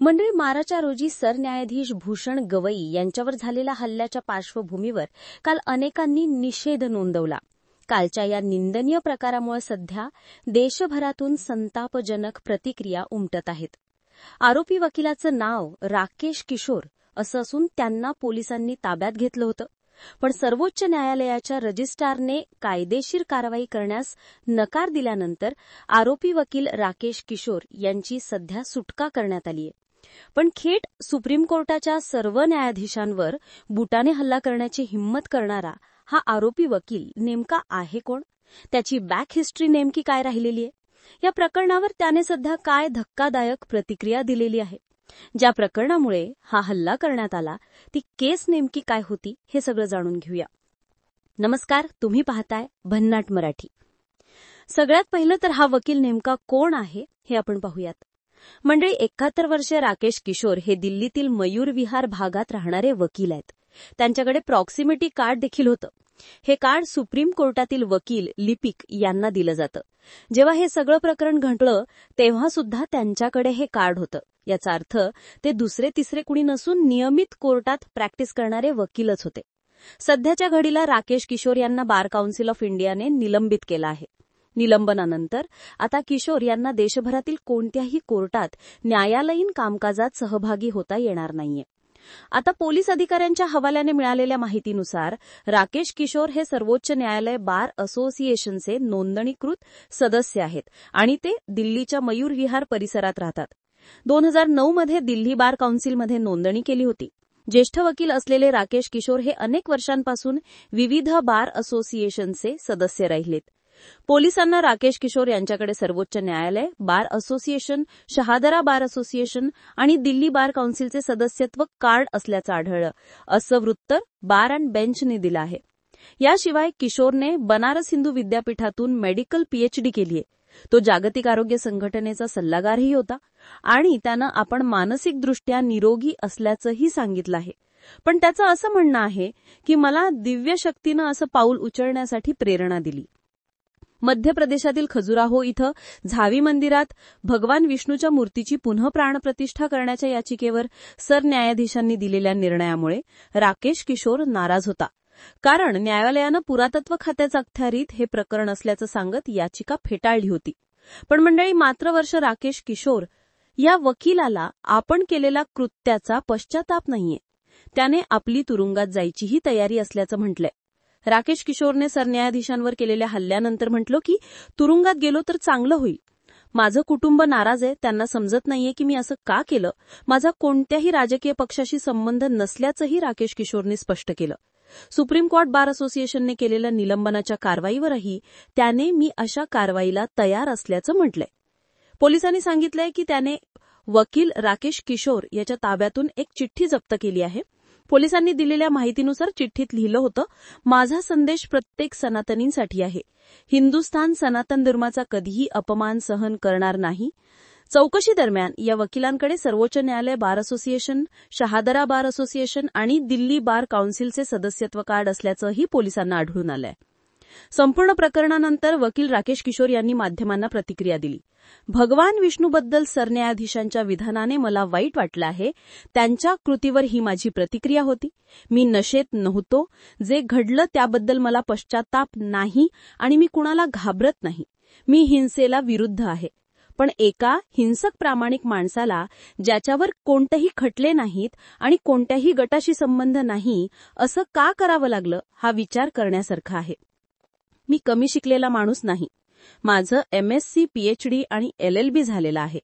मंडळी, मार्चच्या रोजी सरन्यायाधीश भूषण गवई यांच्यावर झालेल्या हल्ल्याच्या पार्श्वभूमीवर काल अनेकांनी निषेध नोंदवला. कालच्या या निंदनीय प्रकारामुळे सध्या देशभरातून संतापजनक प्रतिक्रिया उमटत आहेत. आरोपी वकिलाचं नाव राकेश किशोर असं असून त्यांना पोलिसांनी ताब्यात घेतलं होतं. पण सर्वोच्च न्यायालयाच्या रजिस्ट्रारने कायदेशीर कारवाई करण्यास नकार दिल्यानंतर आरोपी वकील राकेश किशोर यांची सध्या सुटका करण्यात आली आहे. पण थेट सुप्रीम कोर्टाच्या सर्व न्यायाधीशांवर बुटाने हल्ला करण्याची हिंमत करणारा हा आरोपी वकील नेमका आहे कोण? त्याची बॅक हिस्ट्री नेमकी काय राहिलेली आहे? या प्रकरणावर त्याने सध्या काय धक्कादायक प्रतिक्रिया दिलेली आहे? ज्या प्रकरणामुळे हा हल्ला करण्यात आला ती केस नेमकी काय होती हे सगळं जाणून घेऊया. नमस्कार, तुम्ही पाहताय भन्नाट मराठी. सगळ्यात पहिलं तर हा वकील नेमका कोण आहे हे आपण पाहूयात. मंडळी, 71 वर्षीय राकेश किशोर हे दिल्लीतील मयूर विहार भागात राहणारे वकील आहेत. त्यांच्याकडे प्रॉक्सिमिटी कार्ड देखील होतं. हे कार्ड सुप्रीम कोर्टातील वकील लिपिक यांना दिलं जातं. जेव्हा हे सगळं प्रकरण घडलं तेव्हा सुद्धा त्यांच्याकडे हे कार्ड होतं. याचा अर्थ ते दुसरे तिसरे कुणी नसून नियमित कोर्टात प्रॅक्टिस करणारे वकीलच होते. सध्याच्या घडीला राकेश किशोर यांना बार काउन्सिल ऑफ इंडियाने निलंबित केलं आहे. निलंबनानंतर आता किशोर यांना देशभरातील कोणत्याही कोर्टात न्यायालयीन कामकाजात सहभागी होता येणार नाहीये. आता पोलीस अधिकाऱ्यांच्या हवाल्याने मिळालेल्या माहितीनुसार राकेश किशोर हे सर्वोच्च न्यायालय बार असोसिएशनचे नोंदणीकृत सदस्य आहेत आणि ते दिल्लीच्या मयूर विहार परिसरात राहतात. 2009 मध्ये दिल्ली बार काउन्सिलमध्ये नोंदणी केली होती. ज्येष्ठ वकील असलेले राकेश किशोर हे अनेक वर्षांपासून विविध बार असोसिएशनचे सदस्य राहिलेत. पोलिसांना राकेश किशोर यांच्याकडे सर्वोच्च न्यायालय, bar association, Shahdara bar association आणि दिल्ली बार काउन्सिलचे सदस्यत्व कार्ड असल्याचं आढळलं, असं वृत्त बार अँड बेंचने दिलं आहे. याशिवाय किशोरने बनारस हिंदू विद्यापीठातून मेडिकल पीएचडी केली आहे. तो जागतिक आरोग्य संघटनेचा सल्लागारही होता आणि त्यानं आपण मानसिकदृष्ट्या निरोगी असल्याचंही सांगितलं आहे. पण त्याचं असं म्हणणं आहे की मला दिव्य शक्तीनं असं पाऊल उचलण्यासाठी प्रेरणा दिली. मध्य प्रदेशातील खजुराहो इथं झावी मंदिरात भगवान विष्णूच्या मूर्तीची पुनः प्राणप्रतिष्ठा करण्याच्या याचिकेवर सरन्यायाधीशांनी दिलेल्या निर्णयामुळे राकेश किशोर नाराज होता. कारण न्यायालयानं पुरातत्व खात्याच्या अखत्यारीत हे प्रकरण असल्याचं सांगत याचिका फेटाळली होती. पण मंडळी, मात्र वर्ष राकेश किशोर या वकिलाला आपण केलेल्या कृत्याचा पश्चाताप नाहीये. त्याने आपली तुरुंगात जायचीही तयारी असल्याचं म्हटलंय. राकेश किशोरने सरन्यायाधीशांवर केलेल्या हल्ल्यानंतर म्हटलं की तुरुंगात गेलो तर चांगलं होईल. माझं कुटुंब नाराज आहे, त्यांना समजत नाहीये की मी असं का केलं. माझा कोणत्याही राजकीय पक्षाशी संबंध नसल्याचंही राकेश किशोरने स्पष्ट केलं. सुप्रीम कोर्ट बार असोसिएशनने केलेल्या निलंबनाच्या कारवाईवरही त्याने मी अशा कारवाईला तयार असल्याचं म्हटलंय. पोलिसांनी सांगितलंय की त्याने वकील राकेश किशोर याच्या ताब्यातून एक चिठ्ठी जप्त केली आहे. पोलिसांनी दिलेल्या माहितीनुसार चिठ्ठीत लिहिलं होतं, माझा संदेश प्रत्येक सनातनींसाठी आहे. हिंदुस्थान सनातन धर्माचा कधीही अपमान सहन करणार नाही. चौकशी दरम्यान या वकिलांकडे सर्वोच्च न्यायालय bar association, Shahdara bar association आणि दिल्ली बार काउन्सिलचे सदस्यत्व कार्ड असल्याचंही पोलिसांना आढळून आलंय. संपूर्ण प्रकरणानंतर वकील राकेश किशोर यांनी माध्यमांना प्रतिक्रिया दिली. भगवान विष्णूबद्दल सरन्यायाधीशांच्या विधानाने मला वाईट वाटलं आहे. त्यांच्या कृतीवर ही माझी प्रतिक्रिया होती. मी नशेत नव्हतो. जे घडलं त्याबद्दल मला पश्चाताप नाही आणि मी कुणाला घाबरत नाही. मी हिंसेला विरुद्ध आहे. पण एका हिंसक प्रामाणिक माणसाला ज्याच्यावर कोणतेही खटले नाहीत आणि कोणत्याही गटाशी संबंध नाही असं का करावं लागलं हा विचार करण्यासारखा आहे. मी कमी शिकलेला माणूस नाही. माझं MSc, PhD आणि LLB झालेलं आहे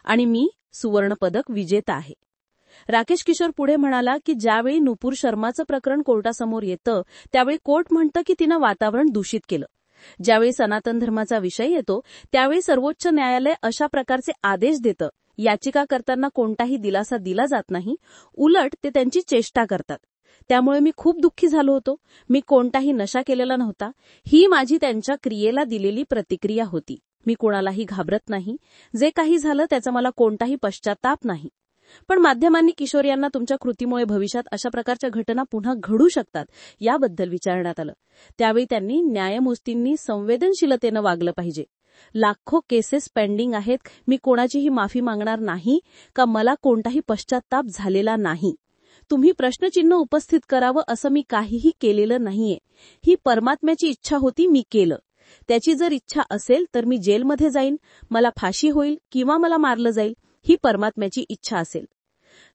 आणि मी सुवर्णपदक विजेता आहे. राकेश किशोर पुढे म्हणाला की ज्यावेळी नुपूर शर्माचं प्रकरण कोर्टासमोर येतं त्यावेळी कोर्ट म्हणतं की तिनं वातावरण दूषित केलं. ज्यावेळी सनातन धर्माचा विषय येतो त्यावेळी सर्वोच्च न्यायालय अशा प्रकारचे आदेश देतं. याचिका करताना कोणताही दिलासा दिला जात नाही, उलट ते त्यांची चेष्टा करतात. त्यामुळे मी खूप दुःखी झालो होतो. मी कोणताही नशा केलेला नव्हता. ही माझी त्यांच्या क्रियेला दिलेली प्रतिक्रिया होती. मी कोणालाही घाबरत नाही. जे काही झालं त्याचा मला कोणताही पश्चाताप नाही. पण माध्यमांनी किशोर यांना तुमच्या कृतीमुळे भविष्यात अशा प्रकारच्या घटना पुन्हा घडू शकतात याबद्दल विचारण्यात आलं. त्यावेळी त्यांनी न्यायमूर्तींनी संवेदनशीलतेनं वागलं पाहिजे. लाखो केसेस पेंडिंग आहेत. मी कोणाचीही माफी मागणार नाही का मला कोणताही पश्चात्ताप झालेला नाही. तुम्ही प्रश्नचिन्ह उपस्थित करावं असं मी काहीही केलेलं नाहीये. ही परमात्म्याची इच्छा होती, मी केलं. त्याची जर इच्छा असेल तर मी जेलमध्ये जाईन, मला फाशी होईल किंवा मला मारलं जाईल. ही परमात्म्याची इच्छा असेल.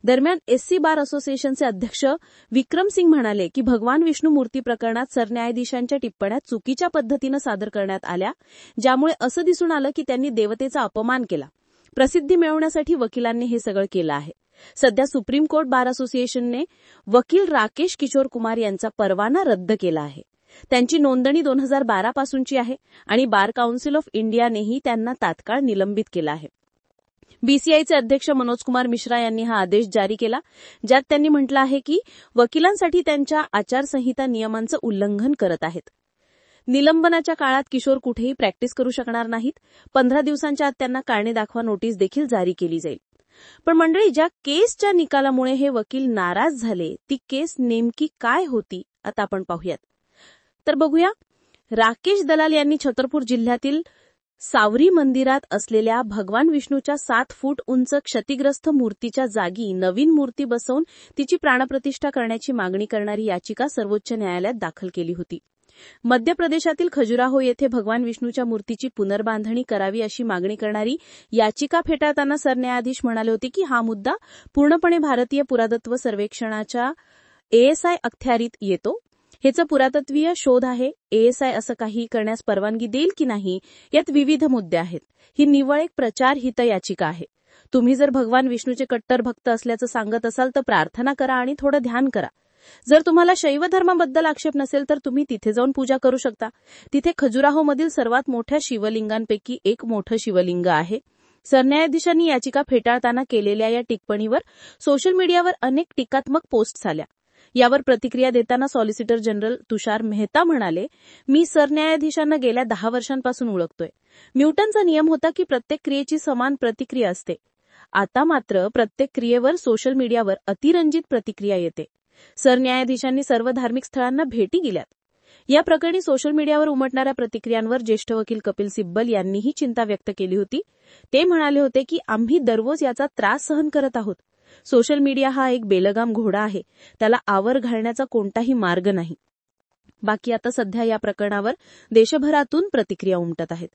दरम्यान एससी बार असोसिएशनचे अध्यक्ष विक्रम सिंग म्हणाले की भगवान विष्णू मूर्ती प्रकरणात सरन्यायाधीशांच्या टिप्पण्या चुकीच्या पद्धतीनं सादर करण्यात आल्या, ज्यामुळे असं दिसून आलं की त्यांनी देवतेचा अपमान केला. प्रसिद्धी मिळवण्यासाठी वकिलांनी हे सगळं केलं आहे. सध्या सुप्रीम कोर्ट बार असोसिएशनने वकील राकेश किशोर कुमार यांचा परवाना रद्द केला आहे. त्यांची नोंदणी 2012 पासूनची आहे आणि बार काउन्सिल ऑफ इंडियानेही त्यांना तात्काळ निलंबित केलं आहे. बीसीआयचे अध्यक्ष मनोज कुमार मिश्रा यांनी हा आदेश जारी केला, ज्यात त्यांनी म्हटलं आहे की वकिलांसाठी त्यांच्या आचारसंहिता नियमांचं उल्लंघन करत आहेत. निलंबनाच्या काळात किशोर कुठेही प्रॅक्टिस करू शकणार नाहीत. 15 दिवसांच्या आत त्यांना कारणे दाखवा नोटीस देखील जारी केली जाईल. पण मंडळी, ज्या केसच्या निकालामुळे हे वकील नाराज झाले, ती केस नेमकी काय होती आता आपण पाहूयात. तर बघूया. राकेश दलाल यांनी छतरपूर जिल्ह्यातील सावरी मंदिरात असलेल्या भगवान विष्णूच्या 7 फूट उंच क्षतिग्रस्त मूर्तीच्या जागी नवीन मूर्ती बसवून तिची प्राणप्रतिष्ठा करण्याची मागणी करणारी याचिका सर्वोच्च न्यायालयात दाखल केली होती. मध्य प्रदेशातील खजुराहो येथे भगवान विष्णूच्या मूर्तीची पुनर्बांधणी करावी अशी मागणी करणारी याचिका फेटाळताना सरन्यायाधीश म्हणाले होते की हा मुद्दा पूर्णपणे भारतीय पुरातत्व सर्वेक्षणाच्या एएसआय अखत्यारीत येतो. हेचं पुरातत्वीय शोध आहे. एएसआय असं काही करण्यास परवानगी देईल की नाही यात विविध मुद्दे आहेत. ही निव्वळ एक प्रचार हित याचिका आहे. तुम्ही जर भगवान विष्णूचे कट्टर भक्त असल्याचं सांगत असाल तर प्रार्थना करा आणि थोडं ध्यान करा. जर तुम्हाला शैव धर्माबद्दल आक्षेप नसेल तर तुम्ही तिथे जाऊन पूजा करू शकता. तिथे खजुराहोमधील सर्वात मोठ्या शिवलिंगांपैकी एक मोठं शिवलिंग आहे. सरन्यायाधीशांनी याचिका फेटाळताना केलेल्या या टिप्पणीवर सोशल मीडियावर अनेक टीकात्मक पोस्ट्स आल्या. यावर प्रतिक्रिया देताना सॉलिसिटर जनरल तुषार मेहता म्हणाले, मी सरन्यायाधीशांना गेल्या 10 वर्षांपासून ओळखतोय. न्यूटनचा नियम होता की प्रत्येक क्रियेची समान प्रतिक्रिया असते. आता मात्र प्रत्येक क्रियेवर सोशल मीडियावर अतिरंजित प्रतिक्रिया येते. सरन्यायाधीशांनी सर्व धार्मिक स्थळांना भेटी दिल्यात. या प्रकरणी सोशल मीडियावर उमटणाऱ्या प्रतिक्रियांवर ज्येष्ठ वकील कपिल सिब्बल यांनीही चिंता व्यक्त केली होती. ते म्हणाले होते की आम्ही दररोज याचा त्रास सहन करत आहोत. सोशल मीडिया हा एक बेलगाम घोडा आहे. त्याला आवर घालण्याचा कोणताही मार्ग नाही. बाकी आता सध्या या प्रकरणावर देशभरातून प्रतिक्रिया उमटत आहेत.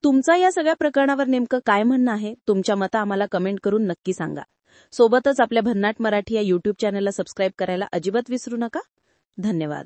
तुमचा या सगळ्या प्रकरणावर नेमकं काय म्हणणं आहे? तुमच्या मतं आम्हाला कमेंट करून नक्की सांगा. सोबतच आपल्या भन्नाट मराठी या YouTube चॅनलला सबस्क्राईब करायला अजिबात विसरू नका. धन्यवाद.